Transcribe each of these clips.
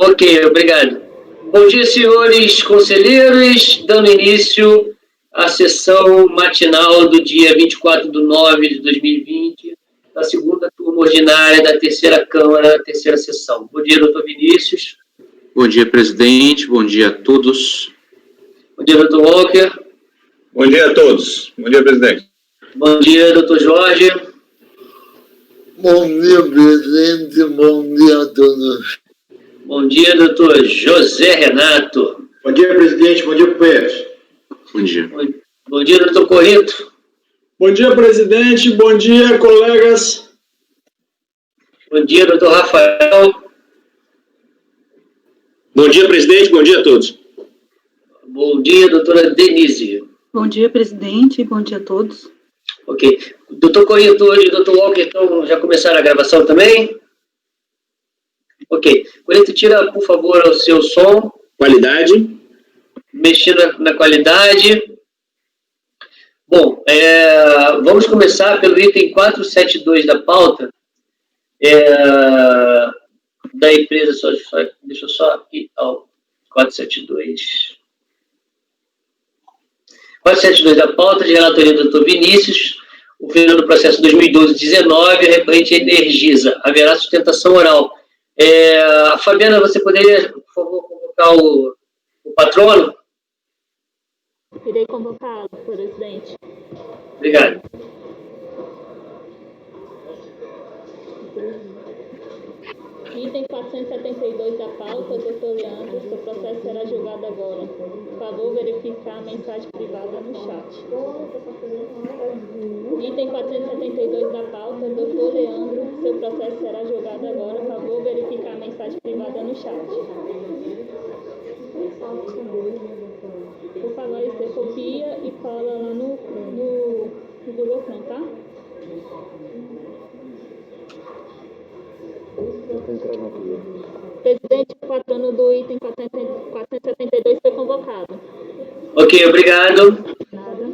Ok, obrigado. Bom dia, senhores conselheiros, dando início à sessão matinal do dia 24/9/2020, da segunda turma ordinária da terceira Câmara, terceira sessão. Bom dia, doutor Vinícius. Bom dia, presidente. Bom dia a todos. Bom dia, doutor Walker. Bom dia a todos. Bom dia, presidente. Bom dia, doutor Jorge. Bom dia, presidente. Bom dia a todos. Bom dia, doutor José Renato. Bom dia, presidente. Bom dia, companheiros. Bom dia. Bom dia, doutor Corrito. Bom dia, presidente. Bom dia, colegas. Bom dia, doutor Rafael. Bom dia, presidente. Bom dia a todos. Bom dia, doutora Denise. Bom dia, presidente. Bom dia a todos. Ok. Doutor Corrito e doutor Walker, então, já começaram a gravação também? Ok. Corrito, tira, por favor, o seu som. Qualidade. Mexer na qualidade. Bom, vamos começar pelo item 472 da pauta. Da empresa, deixa eu só ir ao 472. 472 da pauta, de relatoria do Dr. Vinícius, o final do processo 2012-19, recorrente Energisa. Haverá sustentação oral. Fabiana, você poderia, por favor, convocar o patrono? Irei convocá-lo, presidente. Obrigado. Item 472 da pauta, doutor Leandro, seu processo será julgado agora. Por favor, verificar a mensagem privada no chat. Item 472 da pauta, doutor Leandro, seu processo será julgado agora. Por favor, verificar a mensagem privada no chat. Por favor, você copia e cola lá no Google Chrome, tá? Presidente, o patrono do item 472 foi convocado. Ok, obrigado. Nada.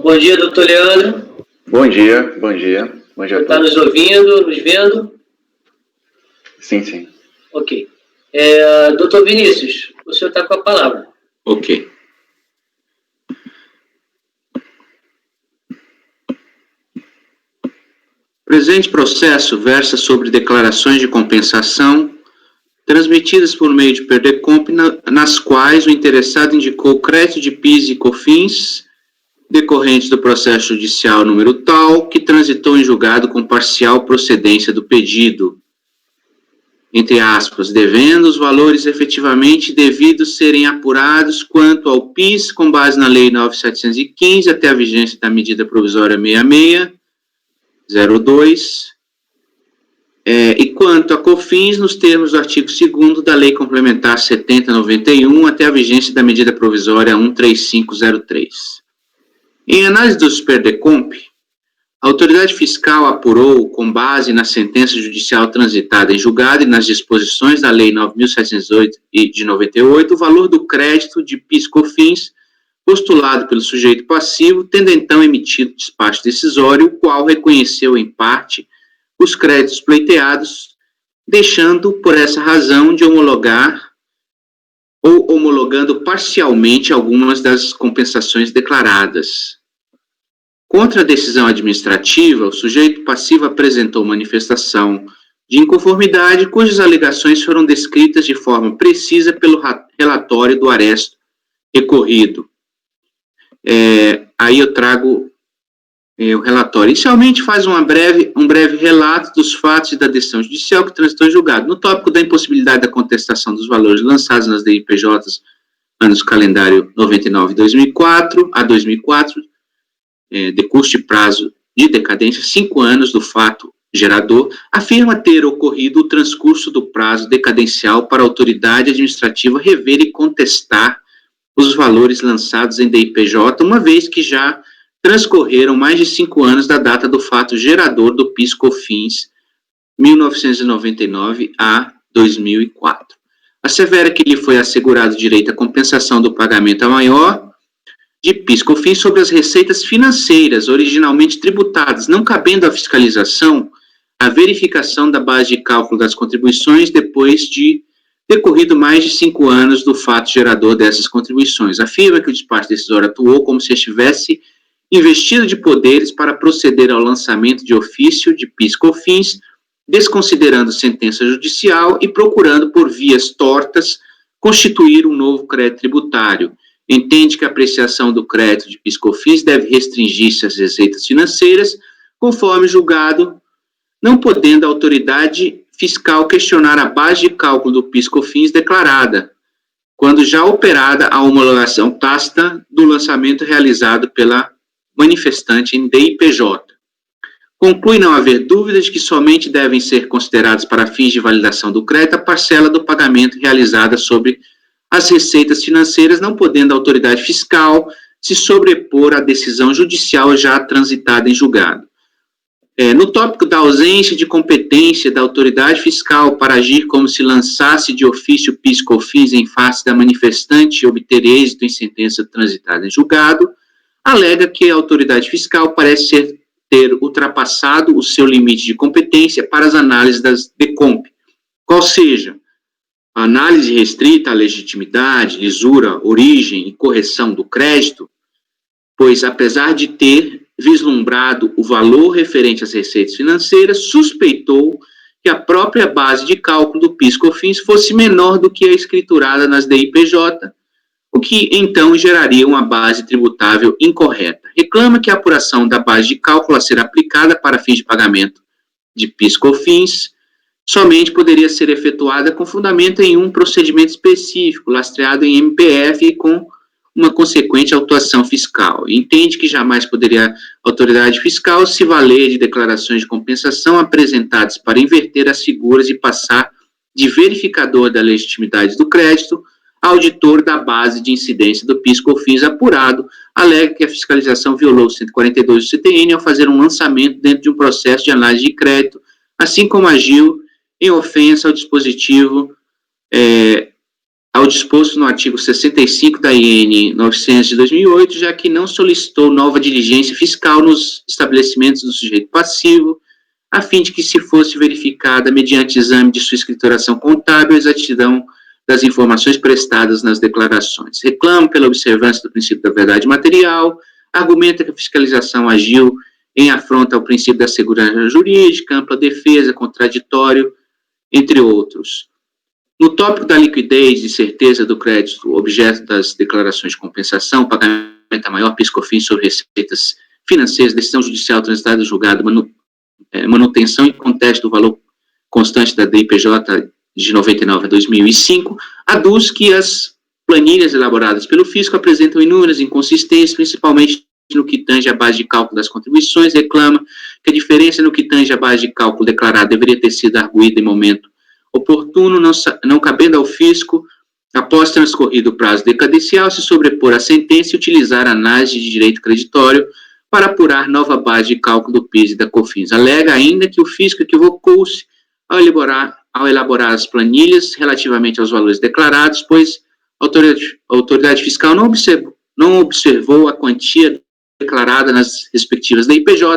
Bom dia, doutor Leandro. Bom dia. Bom dia. Bom dia a Está todos. nos ouvindo, nos vendo? Sim. Ok. Doutor Vinícius, o senhor está com a palavra. Ok. O presente processo versa sobre declarações de compensação transmitidas por meio de Perdecomp, nas quais o interessado indicou crédito de PIS e COFINS decorrentes do processo judicial número tal, que transitou em julgado com parcial procedência do pedido, entre aspas, devendo os valores efetivamente devidos serem apurados quanto ao PIS, com base na Lei 9.715, até a vigência da medida provisória 6602, e quanto a COFINS, nos termos do artigo 2º da Lei Complementar 7091, até a vigência da medida provisória 13503. Em análise dos Perdecomp, a autoridade fiscal apurou, com base na sentença judicial transitada em julgado e nas disposições da Lei 9.708 de 98, o valor do crédito de PIS/COFINS postulado pelo sujeito passivo, tendo então emitido despacho decisório, o qual reconheceu em parte os créditos pleiteados, deixando, por essa razão, de homologar ou homologando parcialmente algumas das compensações declaradas. Contra a decisão administrativa, o sujeito passivo apresentou manifestação de inconformidade, cujas alegações foram descritas de forma precisa pelo relatório do aresto recorrido. Aí eu trago o relatório. Inicialmente faz um breve relato dos fatos e da decisão judicial que transitou em julgado. No tópico da impossibilidade da contestação dos valores lançados nas DIPJs, anos calendário 99-2004 a 2004, decurso de prazo de decadência, 5 anos do fato gerador, afirma ter ocorrido o transcurso do prazo decadencial para a autoridade administrativa rever e contestar os valores lançados em DIPJ, uma vez que já transcorreram mais de 5 anos da data do fato gerador do PIS/COFINS 1999 a 2004. Assevera que lhe foi assegurado direito à compensação do pagamento a maior de PIS/COFINS sobre as receitas financeiras originalmente tributadas, não cabendo à fiscalização a verificação da base de cálculo das contribuições depois de decorrido mais de 5 anos do fato gerador dessas contribuições. Afirma que o despacho decisório atuou como se estivesse investido de poderes para proceder ao lançamento de ofício de PIS/COFINS, desconsiderando sentença judicial e procurando, por vias tortas, constituir um novo crédito tributário. Entende que a apreciação do crédito de PIS/COFINS deve restringir-se às receitas financeiras, conforme julgado, não podendo a autoridade fiscal questionar a base de cálculo do PIS/COFINS declarada, quando já operada a homologação tácita do lançamento realizado pela manifestante em DIPJ. Conclui não haver dúvidas de que somente devem ser consideradas para fins de validação do crédito a parcela do pagamento realizada sobre as receitas financeiras, não podendo a autoridade fiscal se sobrepor à decisão judicial já transitada em julgado. No tópico da ausência de competência da autoridade fiscal para agir como se lançasse de ofício PIS/COFINS em face da manifestante e obter êxito em sentença transitada em julgado, alega que a autoridade fiscal parece ter ultrapassado o seu limite de competência para as análises das DECOMP, qual seja a análise restrita à legitimidade, lisura, origem e correção do crédito, pois, apesar de ter vislumbrado o valor referente às receitas financeiras, suspeitou que a própria base de cálculo do PIS/COFINS fosse menor do que a escriturada nas DIPJ, o que então geraria uma base tributável incorreta. Reclama que a apuração da base de cálculo a ser aplicada para fins de pagamento de PIS/COFINS somente poderia ser efetuada com fundamento em um procedimento específico, lastreado em MPF e com uma consequente autuação fiscal. Entende que jamais poderia a autoridade fiscal se valer de declarações de compensação apresentadas para inverter as figuras e passar de verificador da legitimidade do crédito a auditor da base de incidência do PIS/COFINS apurado, alega que a fiscalização violou o 142 do CTN ao fazer um lançamento dentro de um processo de análise de crédito, assim como agiu em ofensa ao dispositivo ao disposto no artigo 65 da IN 900 de 2008, já que não solicitou nova diligência fiscal nos estabelecimentos do sujeito passivo, a fim de que se fosse verificada, mediante exame de sua escrituração contábil, a exatidão das informações prestadas nas declarações. Reclama pela observância do princípio da verdade material, argumenta que a fiscalização agiu em afronta ao princípio da segurança jurídica, ampla defesa, contraditório, entre outros. No tópico da liquidez e certeza do crédito, objeto das declarações de compensação, pagamento a maior PIS/COFINS sobre receitas financeiras, decisão judicial transitada e julgada, manutenção e conteste do valor constante da DIPJ de 99 a 2005, aduz que as planilhas elaboradas pelo fisco apresentam inúmeras inconsistências, principalmente no que tange à base de cálculo das contribuições. Reclama que a diferença no que tange à base de cálculo declarada deveria ter sido arguída em momento oportuno, não cabendo ao fisco, após transcorrido o prazo decadencial, se sobrepor à sentença e utilizar a análise de direito creditório para apurar nova base de cálculo do PIS e da COFINS. Alega ainda que o fisco equivocou-se ao elaborar as planilhas relativamente aos valores declarados, pois a autoridade fiscal não observou a quantia declarada nas respectivas DIPJ,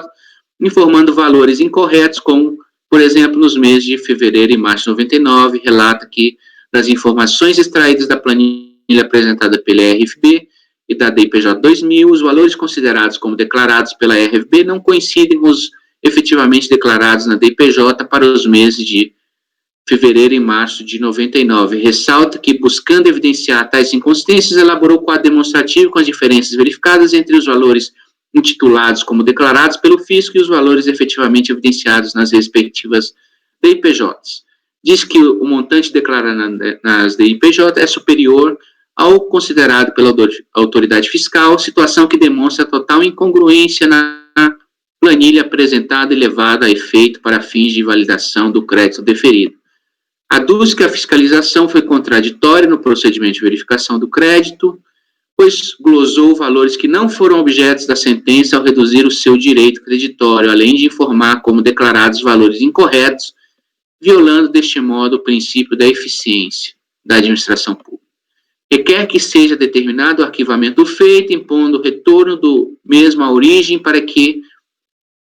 informando valores incorretos, como, por exemplo, nos meses de fevereiro e março de 99, relata que, das informações extraídas da planilha apresentada pela RFB e da DIPJ 2000, os valores considerados como declarados pela RFB não coincidem com os efetivamente declarados na DIPJ para os meses de fevereiro e março de 99. Ressalta que, buscando evidenciar tais inconsistências, elaborou quadro demonstrativo com as diferenças verificadas entre os valores intitulados como declarados pelo fisco e os valores efetivamente evidenciados nas respectivas DIPJs. Diz que o montante declarado nas DIPJ é superior ao considerado pela autoridade fiscal, situação que demonstra a total incongruência na planilha apresentada e levada a efeito para fins de validação do crédito deferido. Aduz que a fiscalização foi contraditória no procedimento de verificação do crédito, pois glosou valores que não foram objetos da sentença ao reduzir o seu direito creditório, além de informar como declarados valores incorretos, violando deste modo o princípio da eficiência da administração pública. Requer que seja determinado o arquivamento do feito, impondo o retorno do mesmo à origem para que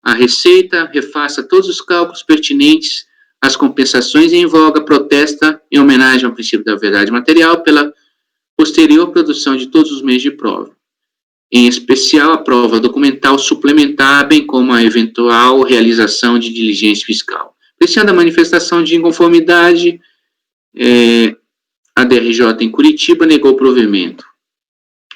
a Receita refaça todos os cálculos pertinentes as compensações em voga, protesta em homenagem ao princípio da verdade material pela posterior produção de todos os meios de prova, em especial a prova documental suplementar, bem como a eventual realização de diligência fiscal. Apreciando a manifestação de inconformidade, a DRJ em Curitiba negou o provimento.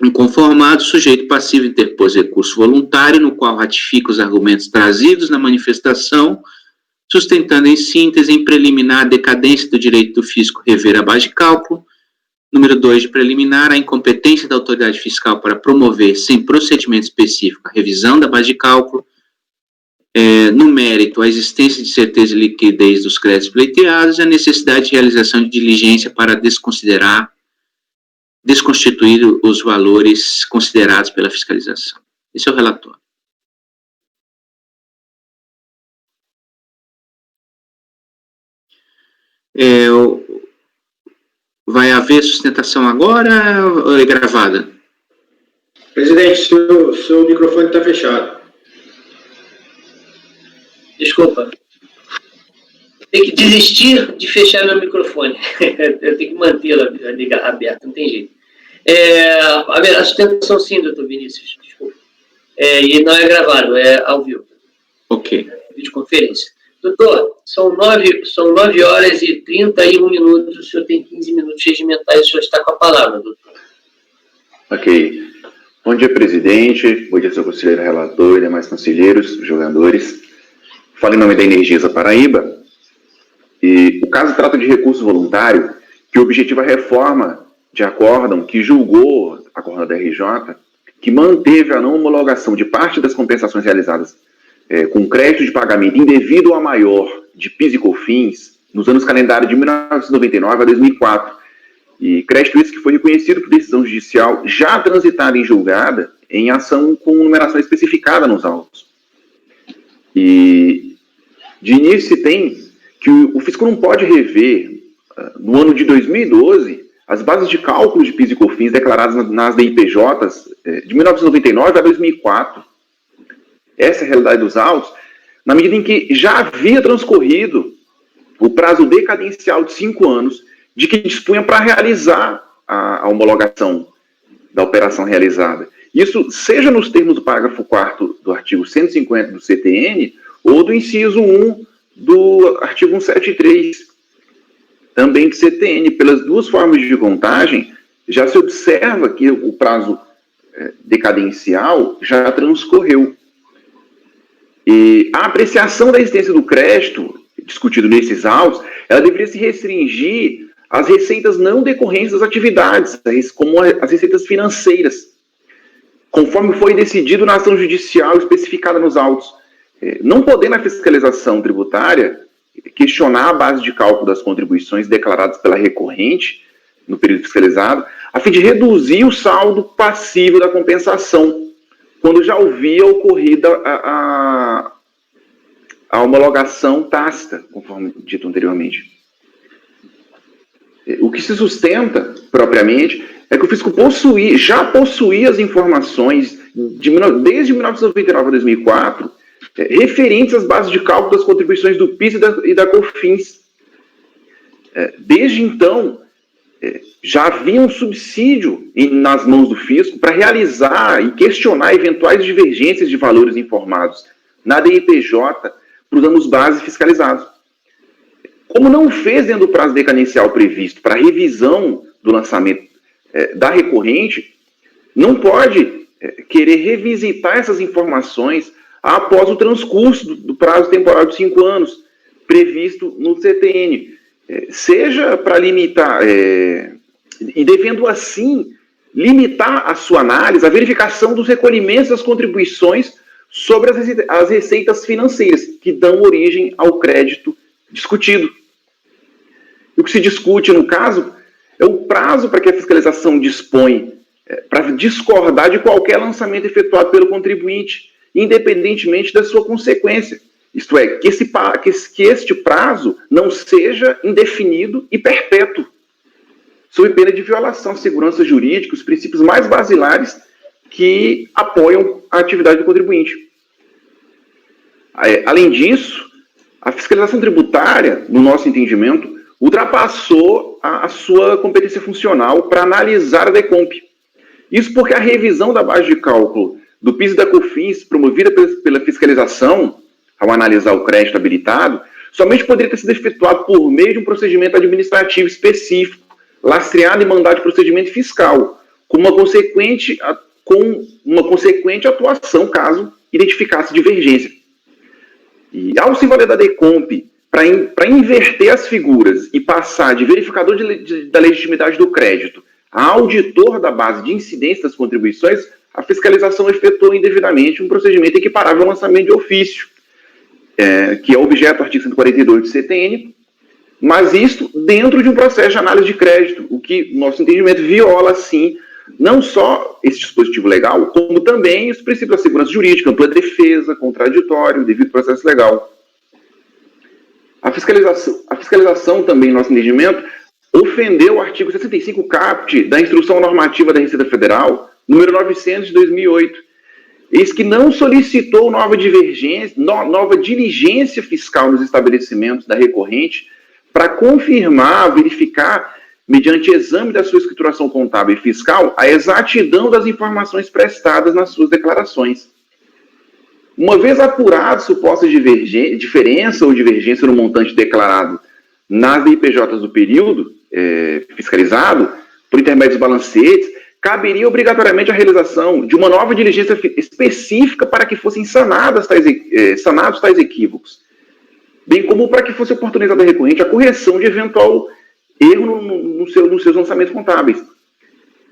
Inconformado, o sujeito passivo interpôs recurso voluntário, no qual ratifica os argumentos trazidos na manifestação, sustentando em síntese, em preliminar, a decadência do direito do fisco rever a base de cálculo. Número 2, de preliminar, a incompetência da autoridade fiscal para promover, sem procedimento específico, a revisão da base de cálculo. No mérito, a existência de certeza e liquidez dos créditos pleiteados e a necessidade de realização de diligência para desconstituir os valores considerados pela fiscalização. Esse é o relatório. Vai haver sustentação agora ou é gravada? Presidente, seu microfone está fechado. Desculpa. Tem que desistir de fechar meu microfone. Eu tenho que mantê-lo aberto, não tem jeito. A sustentação sim, doutor Vinícius, desculpa. E não é gravado, é ao vivo. Ok. Videoconferência. Doutor, são 9 horas e 31 minutos, o senhor tem 15 minutos regimentais, o senhor está com a palavra, doutor. Ok. Bom dia, presidente. Bom dia, seu conselheiro relator e demais conselheiros, jogadores. Falo em nome da Energisa Paraíba. E o caso trata de recurso voluntário que objetiva a reforma de acórdão que julgou a acórdão da RJ, que manteve a não homologação de parte das compensações realizadas com crédito de pagamento indevido a maior de PIS e COFINS nos anos calendário de 1999 a 2004. E crédito esse que foi reconhecido por decisão judicial já transitada em julgada em ação com numeração especificada nos autos. E de início se tem que o fisco não pode rever, no ano de 2012, as bases de cálculo de PIS e COFINS declaradas nas DIPJs de 1999 a 2004. Essa é a realidade dos autos, na medida em que já havia transcorrido o prazo decadencial de 5 anos de que dispunha para realizar a homologação da operação realizada. Isso seja nos termos do parágrafo 4º do artigo 150 do CTN ou do inciso 1 do artigo 173, também do CTN. Pelas duas formas de contagem, já se observa que o prazo decadencial já transcorreu. E a apreciação da existência do crédito, discutido nesses autos, ela deveria se restringir às receitas não decorrentes das atividades, como as receitas financeiras, conforme foi decidido na ação judicial especificada nos autos. Não podendo a fiscalização tributária questionar a base de cálculo das contribuições declaradas pela recorrente no período fiscalizado, a fim de reduzir o saldo passível da compensação, quando já havia ocorrido a homologação tácita, conforme dito anteriormente. O que se sustenta, propriamente, é que o fisco já possuía as informações desde 1999 a 2004, referentes às bases de cálculo das contribuições do PIS e da COFINS. Desde então, já havia um subsídio nas mãos do fisco para realizar e questionar eventuais divergências de valores informados na DIPJ para os anos base fiscalizados. Como não fez dentro do prazo decadencial previsto para revisão do lançamento da recorrente, não pode querer revisitar essas informações após o transcurso do prazo temporal de 5 anos previsto no CTN, seja para limitar, e devendo assim limitar a sua análise, a verificação dos recolhimentos das contribuições sobre as receitas financeiras que dão origem ao crédito discutido. E o que se discute, no caso, é o prazo para que a fiscalização dispõe para discordar de qualquer lançamento efetuado pelo contribuinte, independentemente da sua consequência. Isto é, que este prazo não seja indefinido e perpétuo, sob pena de violação à segurança jurídica, os princípios mais basilares que apoiam a atividade do contribuinte. Além disso, a fiscalização tributária, no nosso entendimento, ultrapassou a sua competência funcional para analisar a DECOMP. Isso porque a revisão da base de cálculo do PIS e da COFINS, promovida pela fiscalização, ao analisar o crédito habilitado, somente poderia ter sido efetuado por meio de um procedimento administrativo específico, lastreado em mandado de procedimento fiscal, com uma consequente atuação, caso identificasse divergência. E ao se valer da DECOMP para inverter as figuras e passar de verificador da legitimidade do crédito a auditor da base de incidência das contribuições, a fiscalização efetuou indevidamente um procedimento equiparável ao lançamento de ofício, que é objeto do artigo 142 do CTN, mas isto dentro de um processo de análise de crédito, o que, no nosso entendimento, viola, sim, não só esse dispositivo legal, como também os princípios da segurança jurídica, ampla defesa, contraditório, devido processo legal. A fiscalização também, no nosso entendimento, ofendeu o artigo 65 caput da Instrução Normativa da Receita Federal, número 900 de 2008, eis que não solicitou nova diligência fiscal nos estabelecimentos da recorrente para confirmar, verificar, mediante exame da sua escrituração contábil e fiscal, a exatidão das informações prestadas nas suas declarações. Uma vez apurado suposta diferença ou divergência no montante declarado nas DIPJs do período fiscalizado, por intermédio dos balancetes, caberia obrigatoriamente a realização de uma nova diligência específica para que fossem sanados tais equívocos, bem como para que fosse oportunizada a recorrente a correção de eventual erro nos seus lançamentos contábeis.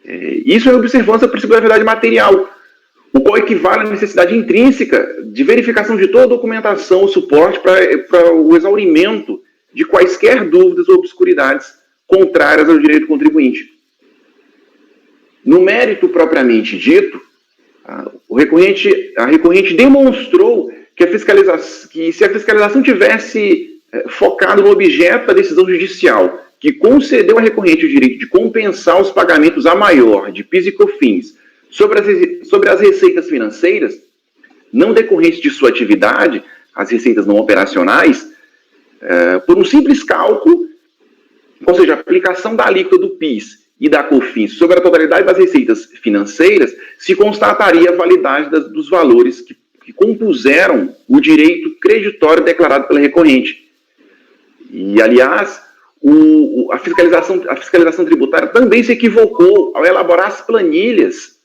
Isso é observância do princípio da verdade material, o qual equivale à necessidade intrínseca de verificação de toda a documentação ou suporte para o exaurimento de quaisquer dúvidas ou obscuridades contrárias ao direito do contribuinte. No mérito propriamente dito, a recorrente demonstrou que se a fiscalização tivesse focado no objeto da decisão judicial, que concedeu à recorrente o direito de compensar os pagamentos a maior de PIS e COFINS sobre as receitas financeiras, não decorrentes de sua atividade, as receitas não operacionais, por um simples cálculo, ou seja, a aplicação da alíquota do PIS e da COFINS sobre a totalidade das receitas financeiras, se constataria a validade dos valores que compuseram o direito creditório declarado pela recorrente. E, aliás, a fiscalização tributária também se equivocou ao elaborar as planilhas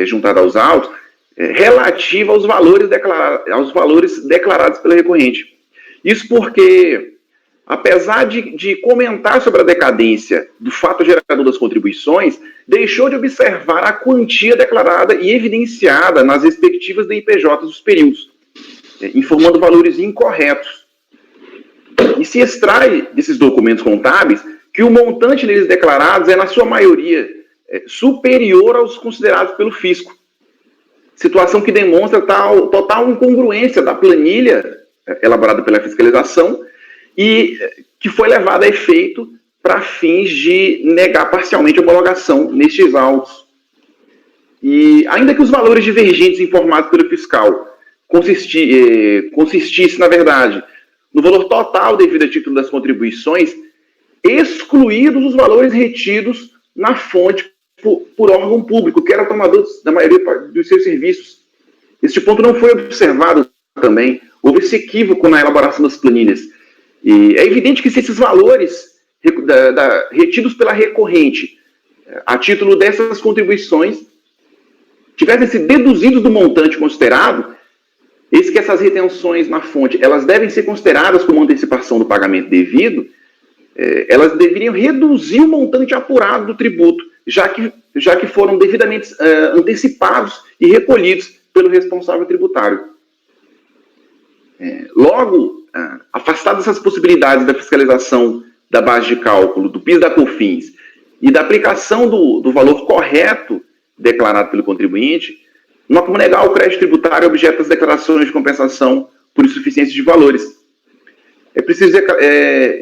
juntadas aos autos relativa aos valores declarados pela recorrente. Isso porque, apesar de comentar sobre a decadência do fato gerador das contribuições, deixou de observar a quantia declarada e evidenciada nas respectivas DIPJs dos períodos, informando valores incorretos. E se extrai desses documentos contábeis que o montante neles declarados é, na sua maioria, superior aos considerados pelo fisco. Situação que demonstra total incongruência da planilha elaborada pela fiscalização e que foi levada a efeito para fins de negar parcialmente a homologação nestes autos. E ainda que os valores divergentes informados pelo fiscal consistisse, na verdade, no valor total devido a título das contribuições, excluídos os valores retidos na fonte por órgão público, que era tomador da maioria dos seus serviços. Este ponto não foi observado também. Houve esse equívoco na elaboração das planilhas. E é evidente que se esses valores retidos pela recorrente a título dessas contribuições tivessem sido deduzidos do montante considerado, eis que essas retenções na fonte, elas devem ser consideradas como antecipação do pagamento devido, elas deveriam reduzir o montante apurado do tributo, já que foram devidamente antecipados e recolhidos pelo responsável tributário. Logo, afastadas essas possibilidades da fiscalização da base de cálculo do PIS da COFINS e da aplicação do valor correto declarado pelo contribuinte, não há como negar o crédito tributário objeto das declarações de compensação por insuficiência de valores. É preciso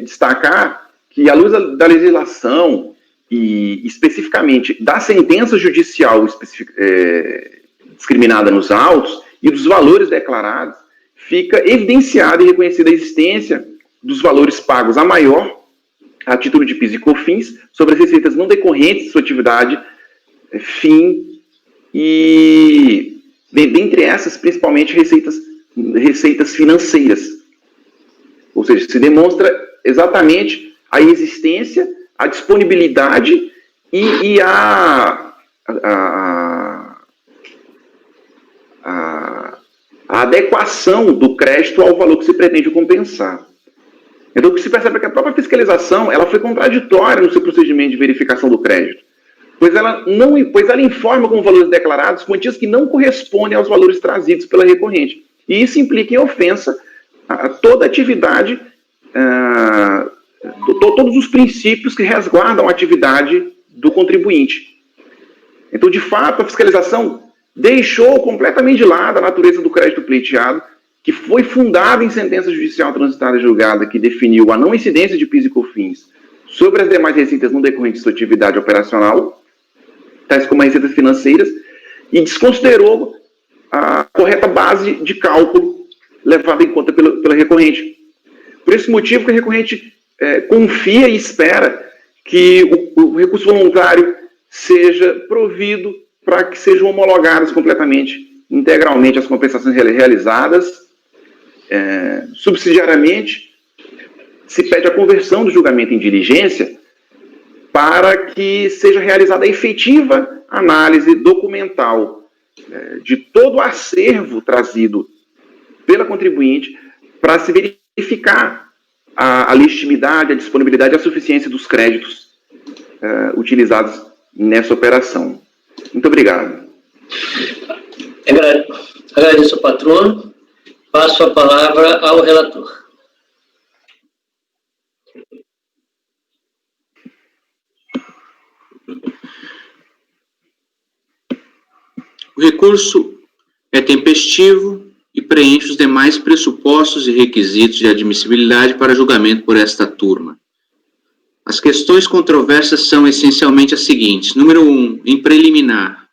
destacar que, à luz da legislação e especificamente da sentença judicial discriminada nos autos e dos valores declarados, fica evidenciada e reconhecida a existência dos valores pagos a maior, a título de PIS e COFINS, sobre as receitas não decorrentes de sua atividade, fim, e dentre essas, principalmente, receitas financeiras. Ou seja, se demonstra exatamente a existência, a disponibilidade e a adequação do crédito ao valor que se pretende compensar. Então, o que se percebe é que a própria fiscalização ela foi contraditória no seu procedimento de verificação do crédito, pois ela informa com valores declarados quantias que não correspondem aos valores trazidos pela recorrente. E isso implica em ofensa a toda atividade, todos os princípios que resguardam a atividade do contribuinte. Então, de fato, a fiscalização deixou completamente de lado a natureza do crédito pleiteado, que foi fundada em sentença judicial transitada e julgada, que definiu a não incidência de PIS e COFINS sobre as demais receitas não decorrentes de sua atividade operacional, tais como as receitas financeiras, e desconsiderou a correta base de cálculo levada em conta pela recorrente. Por esse motivo que a recorrente confia e espera que o recurso voluntário seja provido para que sejam homologadas completamente, integralmente, as compensações realizadas. Subsidiariamente, se pede a conversão do julgamento em diligência para que seja realizada a efetiva análise documental de todo o acervo trazido pela contribuinte para se verificar a legitimidade, a disponibilidade e a suficiência dos créditos utilizados nessa operação. Muito obrigado. Agradeço ao patrono. Passo a palavra ao relator. O recurso é tempestivo e preenche os demais pressupostos e requisitos de admissibilidade para julgamento por esta turma. As questões controversas são essencialmente as seguintes. Número 1, em preliminar,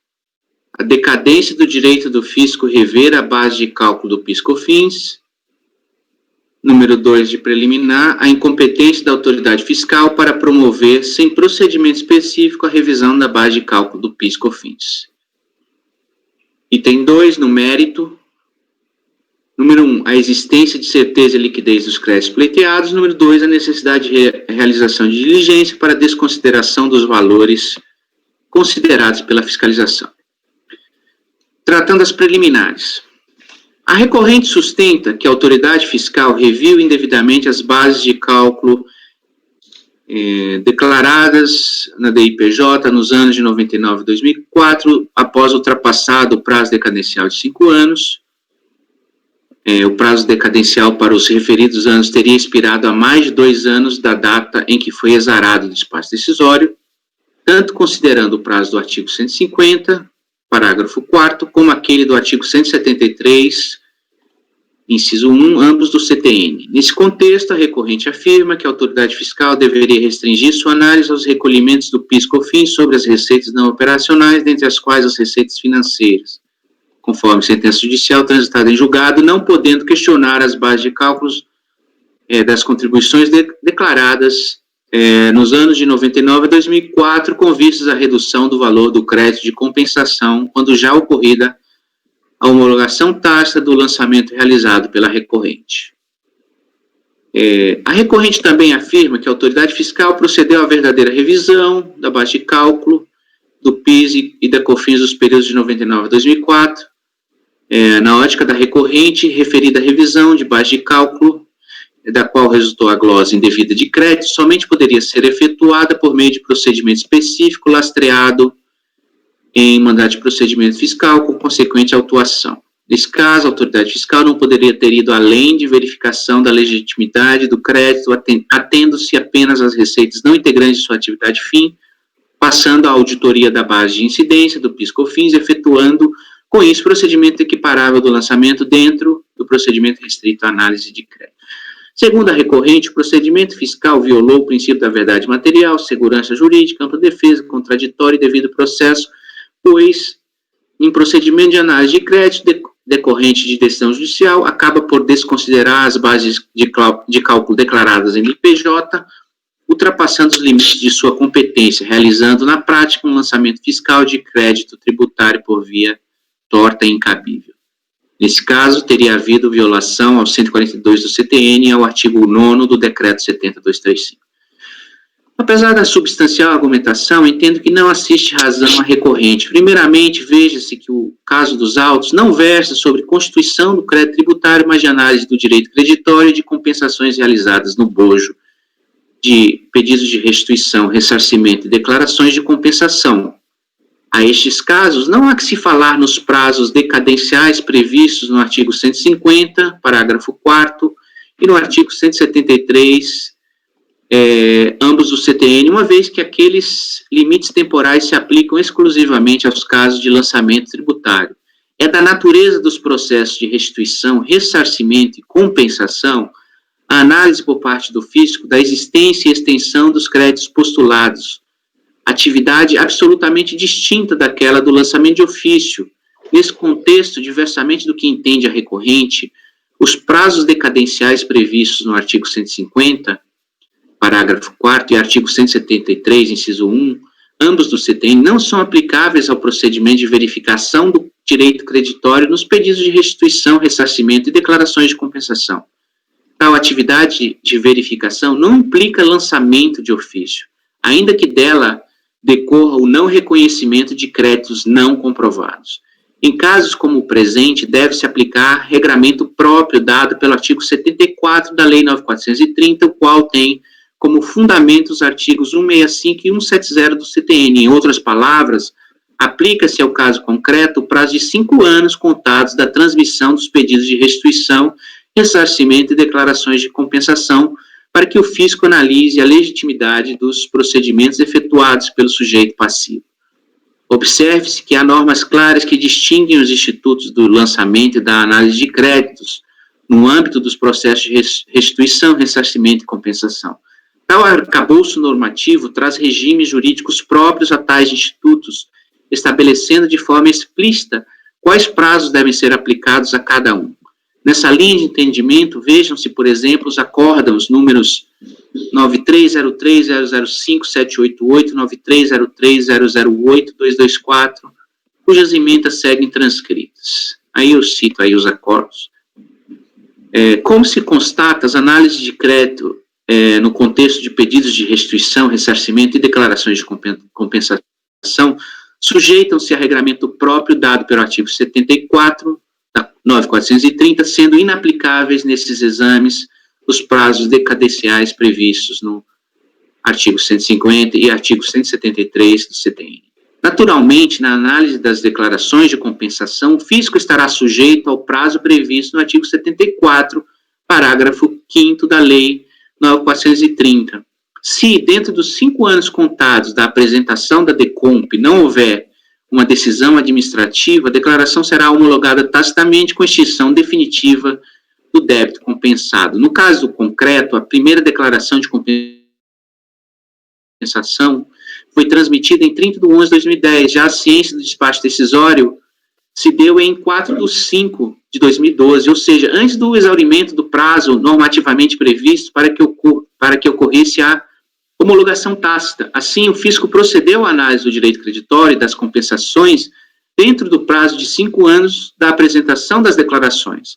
a decadência do direito do fisco rever a base de cálculo do PIS/COFINS. Número 2, de preliminar, a incompetência da autoridade fiscal para promover, sem procedimento específico, a revisão da base de cálculo do PIS/COFINS. Item 2, no mérito. Número 1, a existência de certeza e liquidez dos créditos pleiteados. Número 2, a necessidade de realização de diligência para desconsideração dos valores considerados pela fiscalização. Tratando das preliminares. A recorrente sustenta que a autoridade fiscal reviu indevidamente as bases de cálculo declaradas na DIPJ nos anos de 99 e 2004, após ultrapassado o prazo decadencial de 5 anos. O prazo decadencial para os referidos anos teria expirado há mais de 2 anos da data em que foi exarado o despacho decisório, tanto considerando o prazo do artigo 150, parágrafo 4º, como aquele do artigo 173, inciso 1, ambos do CTN. Nesse contexto, a recorrente afirma que a autoridade fiscal deveria restringir sua análise aos recolhimentos do PIS/COFINS sobre as receitas não operacionais, dentre as quais as receitas financeiras, conforme sentença judicial transitada em julgado, não podendo questionar as bases de cálculos das contribuições declaradas nos anos de 99 a 2004, com vistas à redução do valor do crédito de compensação, quando já ocorrida a homologação tácita do lançamento realizado pela recorrente. A recorrente também afirma que a autoridade fiscal procedeu à verdadeira revisão da base de cálculo do PIS e da COFINS dos períodos de 99 a 2004, na ótica da recorrente, referida à revisão de base de cálculo, da qual resultou a glosa indevida de crédito, somente poderia ser efetuada por meio de procedimento específico lastreado em mandado de procedimento fiscal com consequente autuação. Nesse caso, a autoridade fiscal não poderia ter ido além de verificação da legitimidade do crédito, atendo-se apenas às receitas não integrantes de sua atividade fim, passando à auditoria da base de incidência do PIS/COFINS, efetuando, com isso, procedimento equiparável do lançamento dentro do procedimento restrito à análise de crédito. Segundo a recorrente, o procedimento fiscal violou o princípio da verdade material, segurança jurídica, ampla defesa, contraditório e devido processo, pois, em procedimento de análise de crédito, decorrente de decisão judicial, acaba por desconsiderar as bases de cálculo declaradas em IPJ, ultrapassando os limites de sua competência, realizando na prática um lançamento fiscal de crédito tributário por via torta e incabível. Nesse caso, teria havido violação ao 142 do CTN e ao artigo 9º do Decreto 70.235. Apesar da substancial argumentação, entendo que não assiste razão a recorrente. Primeiramente, veja-se que o caso dos autos não versa sobre constituição do crédito tributário, mas de análise do direito creditório e de compensações realizadas no bojo de pedidos de restituição, ressarcimento e declarações de compensação. A estes casos, não há que se falar nos prazos decadenciais previstos no artigo 150, parágrafo 4º, e no artigo 173, ambos do CTN, uma vez que aqueles limites temporais se aplicam exclusivamente aos casos de lançamento tributário. É da natureza dos processos de restituição, ressarcimento e compensação a análise por parte do fisco da existência e extensão dos créditos postulados, atividade absolutamente distinta daquela do lançamento de ofício. Nesse contexto, diversamente do que entende a recorrente, os prazos decadenciais previstos no artigo 150, parágrafo 4º, e artigo 173, inciso 1, ambos do CTN, não são aplicáveis ao procedimento de verificação do direito creditório nos pedidos de restituição, ressarcimento e declarações de compensação. Tal atividade de verificação não implica lançamento de ofício, ainda que dela decorra o não reconhecimento de créditos não comprovados. Em casos como o presente, deve-se aplicar regramento próprio dado pelo artigo 74 da Lei 9.430, o qual tem como fundamento os artigos 165 e 170 do CTN. Em outras palavras, aplica-se ao caso concreto o prazo de 5 anos contados da transmissão dos pedidos de restituição, ressarcimento e declarações de compensação, para que o fisco analise a legitimidade dos procedimentos efetuados pelo sujeito passivo. Observe-se que há normas claras que distinguem os institutos do lançamento e da análise de créditos no âmbito dos processos de restituição, ressarcimento e compensação. Tal arcabouço normativo traz regimes jurídicos próprios a tais institutos, estabelecendo de forma explícita quais prazos devem ser aplicados a cada um. Nessa linha de entendimento, vejam-se, por exemplo, os acórdãos números 9303005788, 9303008224, cujas emendas seguem transcritas. Aí eu cito aí os acordos. Como se constata, as análises de crédito no contexto de pedidos de restituição, ressarcimento e declarações de compensação sujeitam-se a regramento próprio dado pelo artigo 74 da 9.430, sendo inaplicáveis nesses exames os prazos decadenciais previstos no artigo 150 e artigo 173 do CTN. Naturalmente, na análise das declarações de compensação, o fisco estará sujeito ao prazo previsto no artigo 74, parágrafo 5º da Lei 9.430. Se, dentro dos 5 anos contados da apresentação da DECOMP, não houver uma decisão administrativa, a declaração será homologada tacitamente com extinção definitiva do débito compensado. No caso concreto, a primeira declaração de compensação foi transmitida em 30/11/2010. Já a ciência do despacho decisório se deu em 4/5/2012, ou seja, antes do exaurimento do prazo normativamente previsto para que ocorresse a homologação tácita. Assim, o fisco procedeu à análise do direito creditório e das compensações dentro do prazo de 5 anos da apresentação das declarações,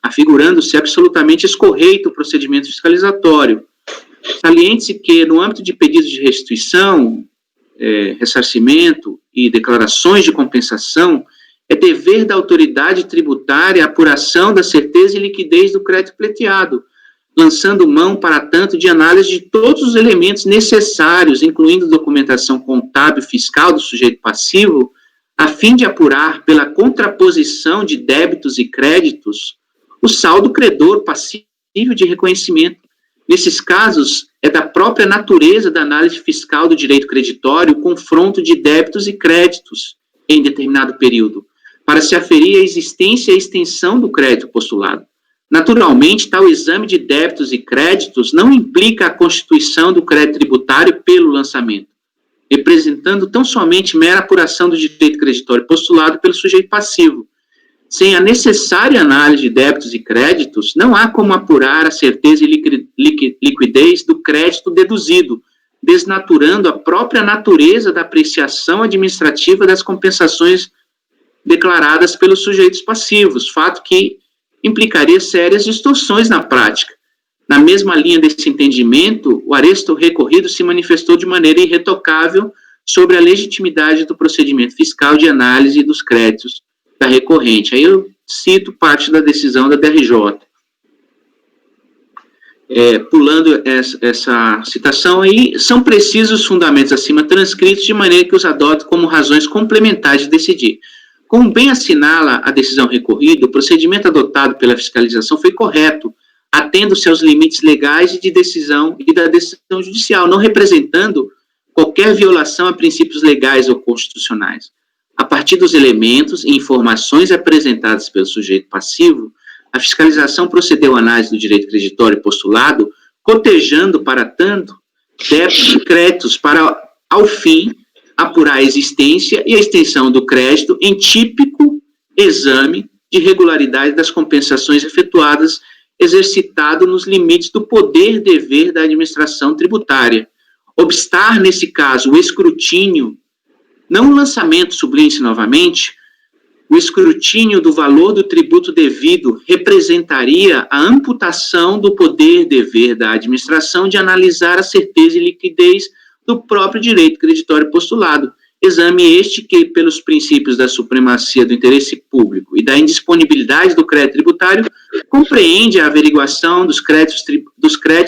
afigurando-se absolutamente escorreito o procedimento fiscalizatório. Saliente-se que, no âmbito de pedidos de restituição, ressarcimento e declarações de compensação, é dever da autoridade tributária a apuração da certeza e liquidez do crédito pleiteado, lançando mão, para tanto, de análise de todos os elementos necessários, incluindo documentação contábil fiscal do sujeito passivo, a fim de apurar, pela contraposição de débitos e créditos, o saldo credor passível de reconhecimento. Nesses casos, é da própria natureza da análise fiscal do direito creditório o confronto de débitos e créditos em determinado período, para se aferir a existência e a extensão do crédito postulado. Naturalmente, tal exame de débitos e créditos não implica a constituição do crédito tributário pelo lançamento, representando tão somente mera apuração do direito creditório postulado pelo sujeito passivo. Sem a necessária análise de débitos e créditos, não há como apurar a certeza e liquidez do crédito deduzido, desnaturando a própria natureza da apreciação administrativa das compensações declaradas pelos sujeitos passivos, fato que implicaria sérias distorções na prática. Na mesma linha desse entendimento, o aresto recorrido se manifestou de maneira irretocável sobre a legitimidade do procedimento fiscal de análise dos créditos da recorrente. Aí eu cito parte da decisão da DRJ. Pulando essa citação aí, são precisos fundamentos acima transcritos de maneira que os adote como razões complementares de decidir. Como bem assinala a decisão recorrida, o procedimento adotado pela fiscalização foi correto, atendo-se aos limites legais e de decisão e da decisão judicial, não representando qualquer violação a princípios legais ou constitucionais. A partir dos elementos e informações apresentadas pelo sujeito passivo, a fiscalização procedeu à análise do direito creditório postulado, cotejando, para tanto, débitos e créditos para, ao fim, apurar a existência e a extensão do crédito em típico exame de regularidade das compensações efetuadas, exercitado nos limites do poder-dever da administração tributária. Obstar, nesse caso, o escrutínio, não o lançamento, sublinhe-se novamente, o escrutínio do valor do tributo devido representaria a amputação do poder-dever da administração de analisar a certeza e liquidez do próprio direito creditório postulado. Exame este que, pelos princípios da supremacia do interesse público e da indisponibilidade do crédito tributário, compreende a averiguação dos créditos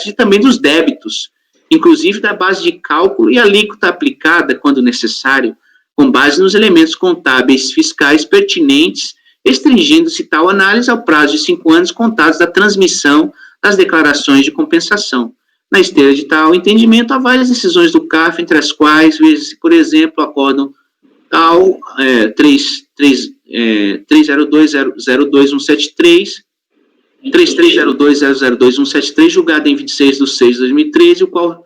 e também dos débitos, inclusive da base de cálculo e alíquota aplicada, quando necessário, com base nos elementos contábeis fiscais pertinentes, restringindo-se tal análise ao prazo de 5 anos contados da transmissão das declarações de compensação. Na esteira de tal entendimento, há várias decisões do CAF, entre as quais, por exemplo, o acórdão tal 3302.002.173, julgado em 26/6/2013, o qual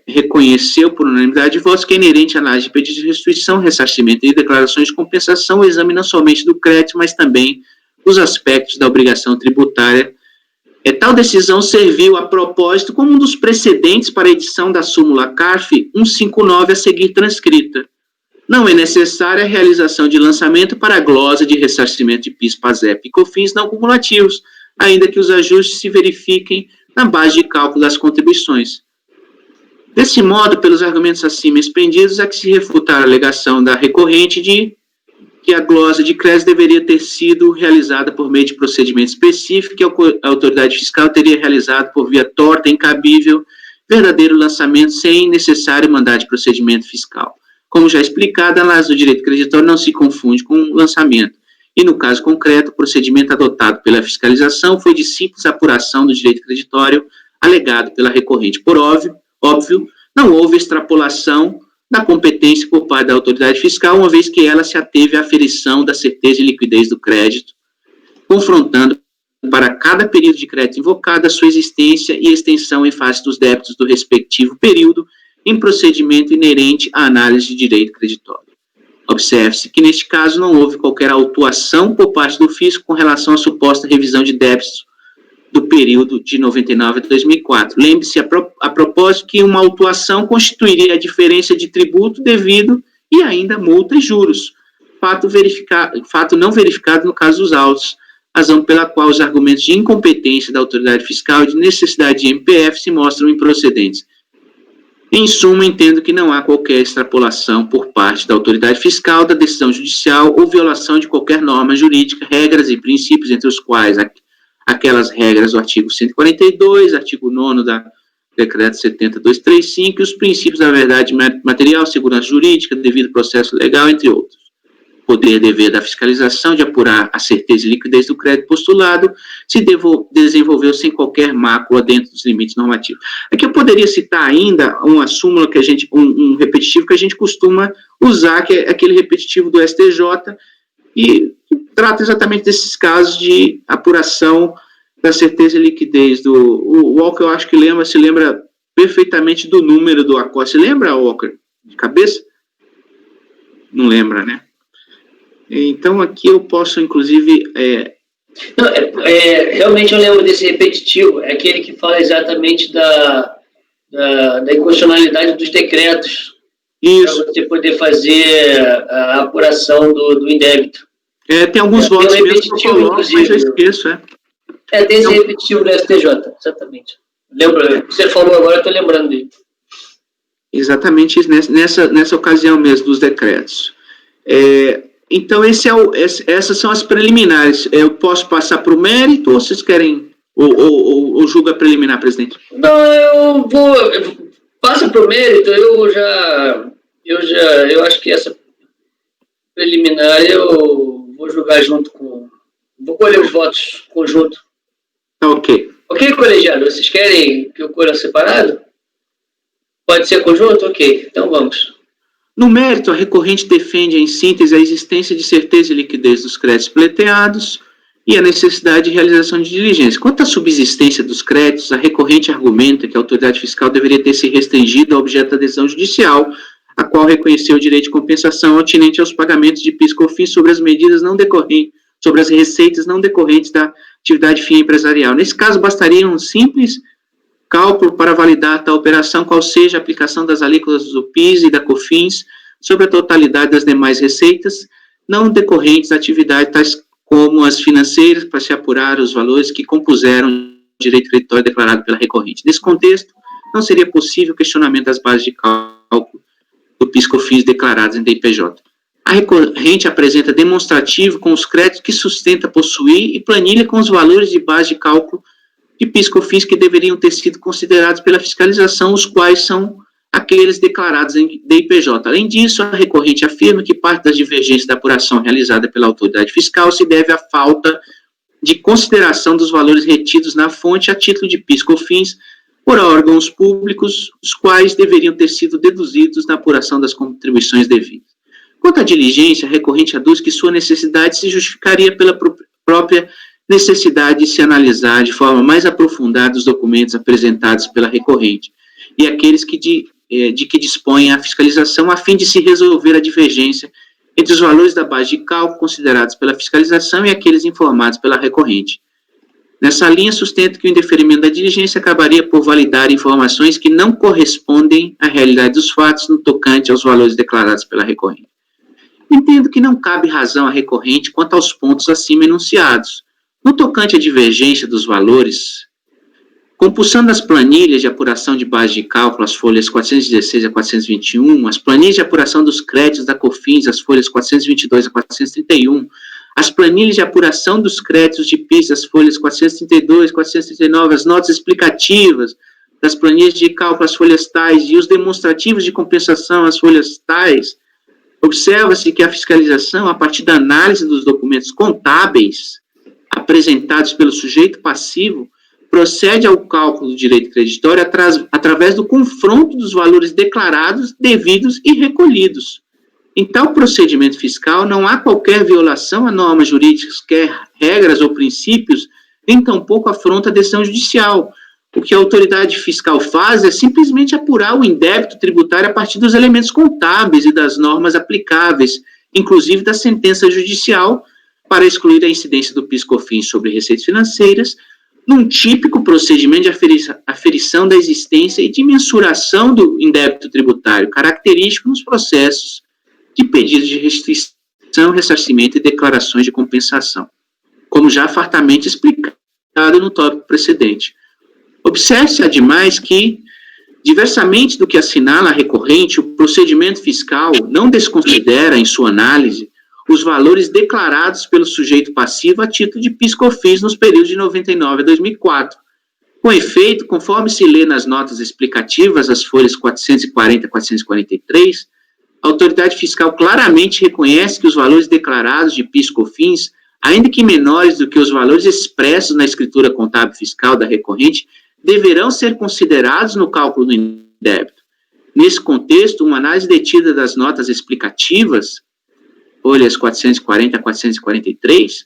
reconheceu por unanimidade de votos que é inerente à análise de pedidos de restituição, ressarcimento e declarações de compensação o exame não somente do crédito, mas também os aspectos da obrigação tributária. Tal decisão serviu a propósito como um dos precedentes para a edição da súmula CARF 159 a seguir transcrita. Não é necessária a realização de lançamento para a glosa de ressarcimento de PIS, PASEP e COFINS não cumulativos, ainda que os ajustes se verifiquem na base de cálculo das contribuições. Desse modo, pelos argumentos acima expendidos, é que se refutar a alegação da recorrente de que a glosa de crédito deveria ter sido realizada por meio de procedimento específico que a autoridade fiscal teria realizado por via torta, incabível, verdadeiro lançamento sem necessário mandado de procedimento fiscal. Como já explicado, a análise do direito creditório não se confunde com o lançamento. E, no caso concreto, o procedimento adotado pela fiscalização foi de simples apuração do direito creditório alegado pela recorrente. Por óbvio, não houve extrapolação da competência por parte da autoridade fiscal, uma vez que ela se ateve à aferição da certeza e liquidez do crédito, confrontando para cada período de crédito invocado a sua existência e extensão em face dos débitos do respectivo período, em procedimento inerente à análise de direito creditório. Observe-se que, neste caso, não houve qualquer autuação por parte do fisco com relação à suposta revisão de débitos do período de 99 a 2004. Lembre-se, a propósito, que uma autuação constituiria a diferença de tributo devido e ainda multa e juros, fato não verificado no caso dos autos, razão pela qual os argumentos de incompetência da autoridade fiscal e de necessidade de MPF se mostram improcedentes. Em suma, entendo que não há qualquer extrapolação por parte da autoridade fiscal da decisão judicial ou violação de qualquer norma jurídica, regras e princípios, entre os quais aquelas regras do artigo 142, artigo 9º da Decreto 70.235, e os princípios da verdade material, segurança jurídica, devido processo legal, entre outros. Poder dever da fiscalização de apurar a certeza e liquidez do crédito postulado se desenvolveu sem qualquer mácula dentro dos limites normativos. Aqui eu poderia citar ainda uma súmula que um repetitivo que a gente costuma usar, que é aquele repetitivo do STJ, e trata exatamente desses casos de apuração da certeza e liquidez. O Walker, eu acho que se lembra perfeitamente do número do acórdão. Você lembra, Walker, de cabeça? Não lembra, né? Então, aqui eu posso, inclusive... Não, realmente eu lembro desse repetitivo, é aquele que fala exatamente da inconstitucionalidade dos decretos, para você poder fazer a apuração do indébito. Tem alguns votos mesmo que eu coloco, mas eu esqueço, tem esse repetitivo do STJ, exatamente. Lembra, você falou agora, eu estou lembrando dele. Exatamente nessa ocasião mesmo, dos decretos. Então, essas são as preliminares. Eu posso passar para o mérito, ou vocês querem, ou julga preliminar, presidente? Não, passa para o mérito, eu acho que essa preliminar eu vou julgar junto com, vou colher os votos conjunto. Ok. Ok, colegiado, vocês querem que eu colha separado? Pode ser conjunto? Ok, então vamos. No mérito, a recorrente defende, em síntese, a existência de certeza e liquidez dos créditos pleiteados e a necessidade de realização de diligência. Quanto à subsistência dos créditos, a recorrente argumenta que a autoridade fiscal deveria ter se restringido ao objeto da decisão judicial, a qual reconheceu o direito de compensação atinente aos pagamentos de PIS/COFINS sobre as medidas não decorrentes, sobre as receitas não decorrentes da atividade fim empresarial. Nesse caso, bastaria um simples cálculo para validar tal operação, qual seja a aplicação das alíquotas do PIS e da COFINS sobre a totalidade das demais receitas não decorrentes da atividade, tais como as financeiras, para se apurar os valores que compuseram o direito creditório declarado pela recorrente. Nesse contexto, não seria possível o questionamento das bases de cálculo do PIS/COFINS declarados em DIPJ. A recorrente apresenta demonstrativo com os créditos que sustenta possuir e planilha com os valores de base de cálculo de PIS/COFINS que deveriam ter sido considerados pela fiscalização, os quais são aqueles declarados em DIPJ. Além disso, a recorrente afirma que parte das divergências da apuração realizada pela autoridade fiscal se deve à falta de consideração dos valores retidos na fonte a título de PIS/COFINS por órgãos públicos, os quais deveriam ter sido deduzidos na apuração das contribuições devidas. Quanto à diligência, a recorrente aduz que sua necessidade se justificaria pela própria necessidade de se analisar de forma mais aprofundada os documentos apresentados pela recorrente e aqueles de que dispõe a fiscalização, a fim de se resolver a divergência entre os valores da base de cálculo considerados pela fiscalização e aqueles informados pela recorrente. Nessa linha, sustento que o indeferimento da diligência acabaria por validar informações que não correspondem à realidade dos fatos no tocante aos valores declarados pela recorrente. Entendo que não cabe razão à recorrente quanto aos pontos acima enunciados. No tocante à divergência dos valores, compulsando as planilhas de apuração de base de cálculo, as folhas 416 a 421, as planilhas de apuração dos créditos da COFINS, as folhas 422 a 431, as planilhas de apuração dos créditos de PIS, as folhas 432, 439, as notas explicativas das planilhas de cálculo, as folhas tais, e os demonstrativos de compensação, as folhas tais, observa-se que a fiscalização, a partir da análise dos documentos contábeis apresentados pelo sujeito passivo, procede ao cálculo do direito creditório através do confronto dos valores declarados, devidos e recolhidos. Em tal procedimento fiscal, não há qualquer violação a normas jurídicas, quer regras ou princípios, nem tampouco afronta a decisão judicial. O que a autoridade fiscal faz é simplesmente apurar o indébito tributário a partir dos elementos contábeis e das normas aplicáveis, inclusive da sentença judicial, para excluir a incidência do PIS/COFINS sobre receitas financeiras, num típico procedimento de aferição da existência e de mensuração do indébito tributário, característico nos processos de pedidos de restrição, ressarcimento e declarações de compensação, como já fartamente explicado no tópico precedente. Observe-se, ademais, que, diversamente do que assinala a recorrente, o procedimento fiscal não desconsidera, em sua análise, os valores declarados pelo sujeito passivo a título de PIS/COFINS nos períodos de 99 a 2004. Com efeito, conforme se lê nas notas explicativas, as folhas 440 a 443, a autoridade fiscal claramente reconhece que os valores declarados de PIS/COFINS, ainda que menores do que os valores expressos na escritura contábil fiscal da recorrente, deverão ser considerados no cálculo do indébito. Nesse contexto, uma análise detida das notas explicativas, folhas 440 a 443,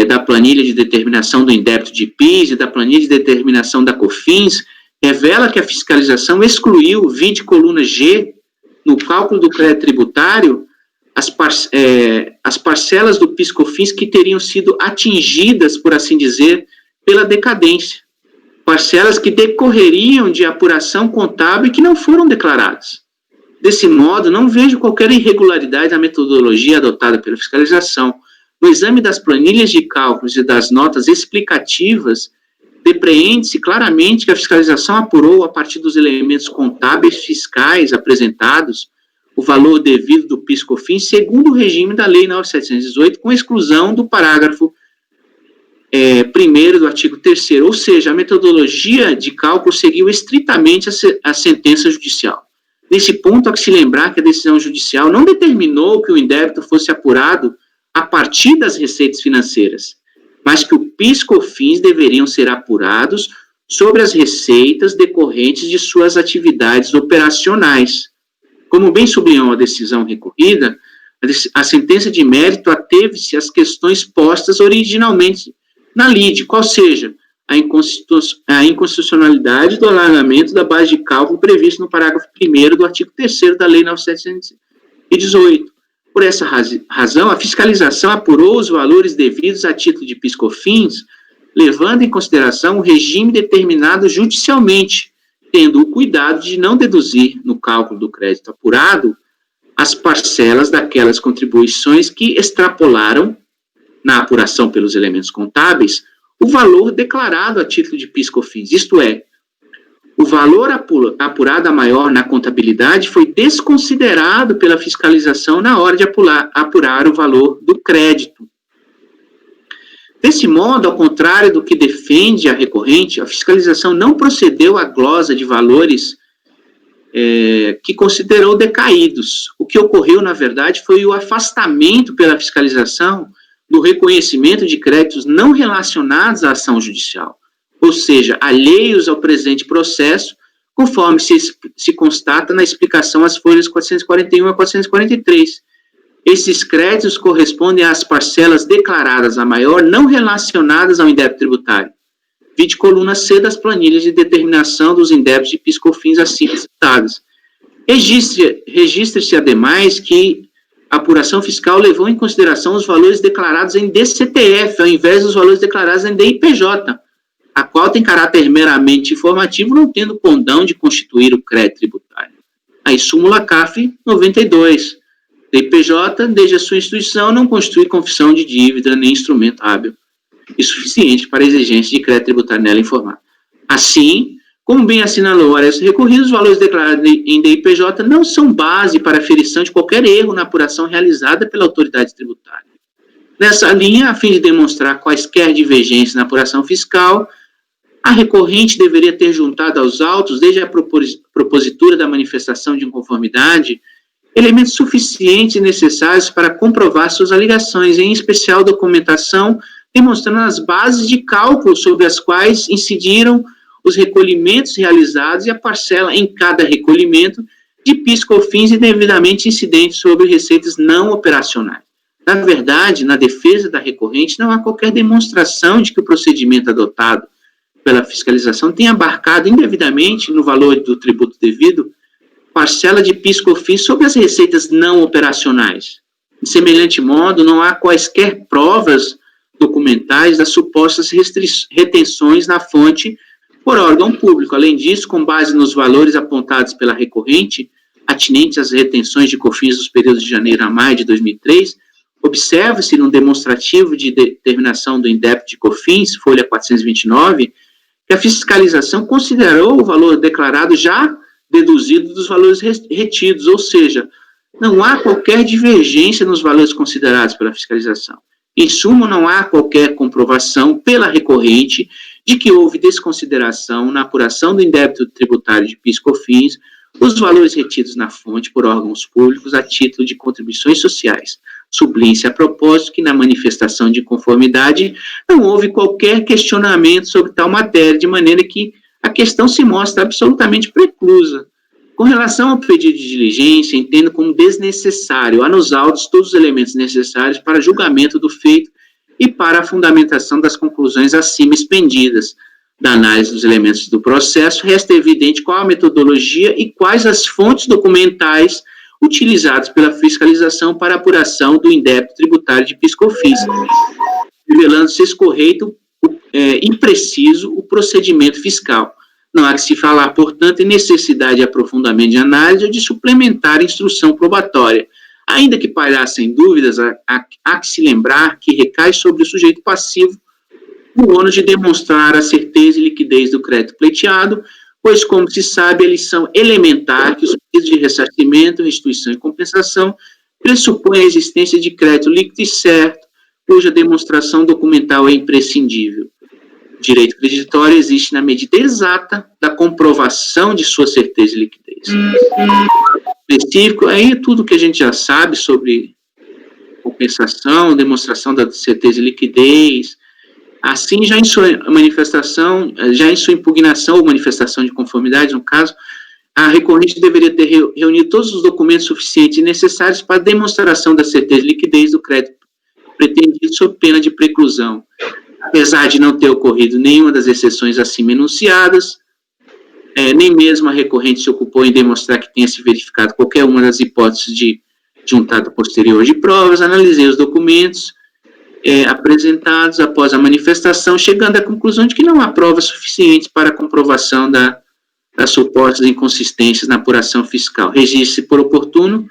da planilha de determinação do indébito de PIS e da planilha de determinação da COFINS, revela que a fiscalização excluiu, vide coluna G, no cálculo do crédito tributário, as parcelas do PIS/COFINS que teriam sido atingidas, por assim dizer, pela decadência. Parcelas que decorreriam de apuração contábil e que não foram declaradas. Desse modo, não vejo qualquer irregularidade na metodologia adotada pela fiscalização. No exame das planilhas de cálculos e das notas explicativas, depreende-se claramente que a fiscalização apurou, a partir dos elementos contábeis fiscais apresentados, o valor devido do PIS/COFINS segundo o regime da Lei 9.718, com exclusão do parágrafo 1º do artigo 3º, ou seja, a metodologia de cálculo seguiu estritamente a sentença judicial. Nesse ponto, há que se lembrar que a decisão judicial não determinou que o indébito fosse apurado a partir das receitas financeiras, mas que o PIS/COFINS deveriam ser apurados sobre as receitas decorrentes de suas atividades operacionais. Como bem sublinhou a decisão recorrida, a sentença de mérito ateve-se às questões postas originalmente na lide, qual seja, a inconstitucionalidade do alargamento da base de cálculo previsto no parágrafo 1º do artigo 3º da Lei 9.718. Por essa razão, a fiscalização apurou os valores devidos a título de PIS/COFINS, levando em consideração o regime determinado judicialmente, tendo o cuidado de não deduzir no cálculo do crédito apurado as parcelas daquelas contribuições que extrapolaram, na apuração pelos elementos contábeis, o valor declarado a título de PIS/COFINS, isto é, o valor apurado a maior na contabilidade foi desconsiderado pela fiscalização na hora de apurar o valor do crédito. Desse modo, ao contrário do que defende a recorrente, a fiscalização não procedeu à glosa de valores que considerou decaídos. O que ocorreu, na verdade, foi o afastamento pela fiscalização do reconhecimento de créditos não relacionados à ação judicial, ou seja, alheios ao presente processo, conforme se constata na explicação às folhas 441 a 443. Esses créditos correspondem às parcelas declaradas a maior não relacionadas ao indébito tributário. Vide coluna C das planilhas de determinação dos indébitos de PIS/COFINS acima citadas. Registre-se, ademais, que a apuração fiscal levou em consideração os valores declarados em DCTF, ao invés dos valores declarados em DIPJ, a qual tem caráter meramente informativo, não tendo condão de constituir o crédito tributário. Aí, súmula CAF 92. DIPJ, desde a sua instituição, não constitui confissão de dívida nem instrumento hábil e suficiente para a exigência de crédito tributário nela informada. Assim, como bem assinalou Ares recorrido, os valores declarados em DIPJ não são base para aferição de qualquer erro na apuração realizada pela autoridade tributária. Nessa linha, a fim de demonstrar quaisquer divergências na apuração fiscal, a recorrente deveria ter juntado aos autos, desde a propositura da manifestação de inconformidade, elementos suficientes e necessários para comprovar suas alegações, em especial documentação demonstrando as bases de cálculo sobre as quais incidiram os recolhimentos realizados e a parcela em cada recolhimento de PIS/COFINS indevidamente incidentes sobre receitas não operacionais. Na verdade, na defesa da recorrente, não há qualquer demonstração de que o procedimento adotado pela fiscalização tenha abarcado indevidamente no valor do tributo devido parcela de PIS/COFINS sobre as receitas não operacionais. De semelhante modo, não há quaisquer provas documentais das supostas retenções na fonte por órgão público. Além disso, com base nos valores apontados pela recorrente, atinentes às retenções de COFINS dos períodos de janeiro a maio de 2003, observa-se no demonstrativo de determinação do indébito de COFINS, folha 429, que a fiscalização considerou o valor declarado já deduzido dos valores retidos, ou seja, não há qualquer divergência nos valores considerados pela fiscalização. Em suma, não há qualquer comprovação pela recorrente de que houve desconsideração na apuração do indébito tributário de PIS/COFINS os valores retidos na fonte por órgãos públicos a título de contribuições sociais. Sublinhe-se a propósito que na manifestação de conformidade não houve qualquer questionamento sobre tal matéria, de maneira que a questão se mostra absolutamente preclusa. Com relação ao pedido de diligência, entendo como desnecessário há nos autos todos os elementos necessários para julgamento do feito e para a fundamentação das conclusões acima expendidas. Da análise dos elementos do processo, resta evidente qual a metodologia e quais as fontes documentais utilizados pela fiscalização para apuração do indébito tributário de PIS/COFINS, revelando-se escorreito impreciso o procedimento fiscal. Não há que se falar, portanto, em necessidade de aprofundamento de análise ou de suplementar a instrução probatória. Ainda que pairassem dúvidas, há que se lembrar que recai sobre o sujeito passivo o ônus de demonstrar a certeza e liquidez do crédito pleiteado, pois, como se sabe, a lição elementar que os pedidos de ressarcimento, restituição e compensação pressupõem a existência de crédito líquido e certo, cuja demonstração documental é imprescindível. O direito creditório existe na medida exata da comprovação de sua certeza e liquidez. Específico, aí é tudo que a gente já sabe sobre compensação, demonstração da certeza e liquidez. Assim, já em sua manifestação, já em sua impugnação ou manifestação de conformidade, no caso, a recorrente deveria ter reunido todos os documentos suficientes e necessários para a demonstração da certeza e liquidez do crédito pretendido sob pena de preclusão. Apesar de não ter ocorrido nenhuma das exceções acima enunciadas, nem mesmo a recorrente se ocupou em demonstrar que tenha se verificado qualquer uma das hipóteses de juntada posterior de provas, analisei os documentos apresentados após a manifestação, chegando à conclusão de que não há provas suficientes para a comprovação das supostas inconsistências na apuração fiscal. Registre-se por oportuno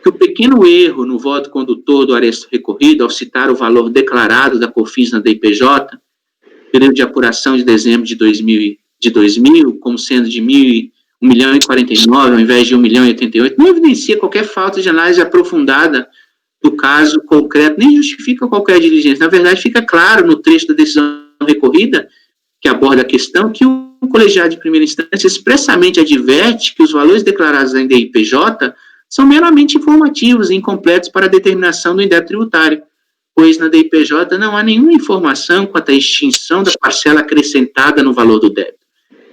que o pequeno erro no voto condutor do aresto recorrido, ao citar o valor declarado da COFINS na DIPJ, período de apuração de dezembro de 2000 como sendo de 1.049.000 ao invés de 1.088, não evidencia qualquer falta de análise aprofundada do caso concreto, nem justifica qualquer diligência. Na verdade, fica claro no trecho da decisão recorrida, que aborda a questão, que o colegiado de primeira instância expressamente adverte que os valores declarados na DIPJ são meramente informativos e incompletos para a determinação do indébito tributário, pois na DIPJ não há nenhuma informação quanto à extinção da parcela acrescentada no valor do débito,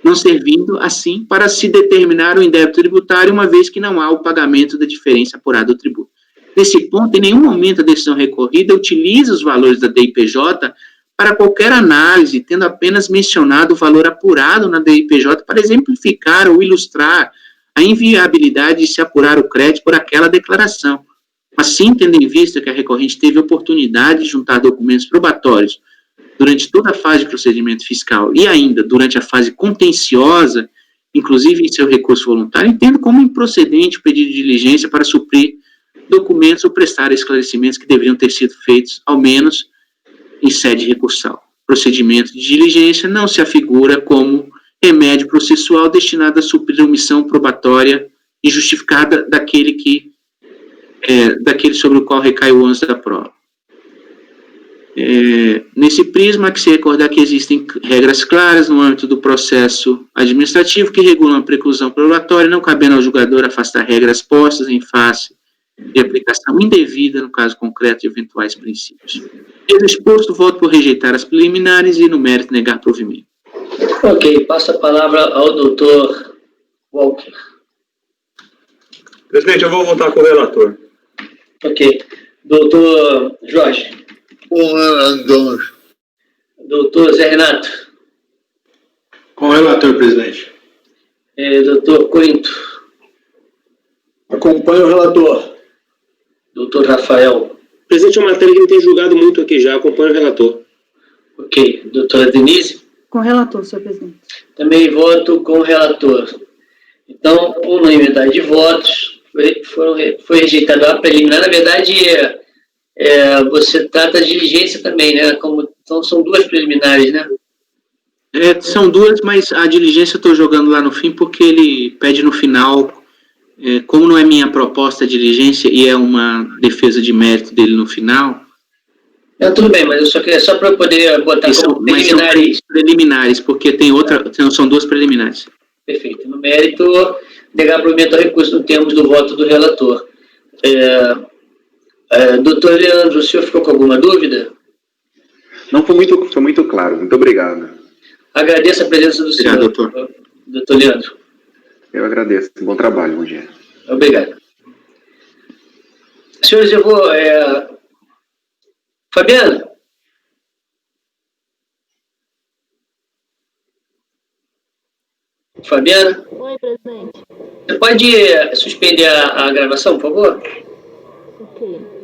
não servindo, assim, para se determinar o indébito tributário, uma vez que não há o pagamento da diferença apurada do tributo. Nesse ponto, em nenhum momento a decisão recorrida utiliza os valores da DIPJ para qualquer análise, tendo apenas mencionado o valor apurado na DIPJ para exemplificar ou ilustrar a inviabilidade de se apurar o crédito por aquela declaração. Assim, tendo em vista que a recorrente teve oportunidade de juntar documentos probatórios durante toda a fase de procedimento fiscal e ainda durante a fase contenciosa, inclusive em seu recurso voluntário, entendo como improcedente o pedido de diligência para suprir documentos ou prestar esclarecimentos que deveriam ter sido feitos, ao menos, em sede recursal. Procedimento de diligência não se afigura como remédio processual destinado a suprir a omissão probatória injustificada daquele sobre o qual recai o ônus da prova. Nesse prisma, há que se recordar que existem regras claras no âmbito do processo administrativo que regulam a preclusão probatória, não cabendo ao julgador afastar regras postas em face de aplicação indevida, no caso concreto, de eventuais princípios. Tendo exposto, voto por rejeitar as preliminares e, no mérito, negar provimento. Ok, passo a palavra ao doutor Walker. Presidente, eu vou votar com o relator. Ok. Doutor Jorge. Com o relator. Doutor Zé Renato. Com o relator, presidente. Doutor Corinto. Acompanho o relator. Doutor Rafael. Presidente, é uma matéria que não tem julgado muito aqui já, acompanho o relator. Ok. Doutora Denise. Com o relator, senhor presidente. Também voto com o relator. Então, unanimidade de votos, foi rejeitada a preliminar. Na verdade, você trata de diligência também, né? Então, são duas preliminares, né? São duas, mas a diligência eu estou jogando lá no fim, porque ele pede no final, como não é minha proposta de diligência e é uma defesa de mérito dele no final. Tudo bem, mas eu só queria para eu poder botar como preliminares. São preliminares, porque são duas preliminares. Perfeito. No mérito, negar provimento ao recurso no termos do voto do relator. Doutor Leandro, o senhor ficou com alguma dúvida? Não, foi muito claro. Muito obrigado. Agradeço a presença do senhor. Obrigado, doutor. Doutor Leandro. Eu agradeço. Bom trabalho, bom dia. Obrigado. Senhores, eu vou... Fabiano? Oi, presidente. Você pode suspender a gravação, por favor? Ok.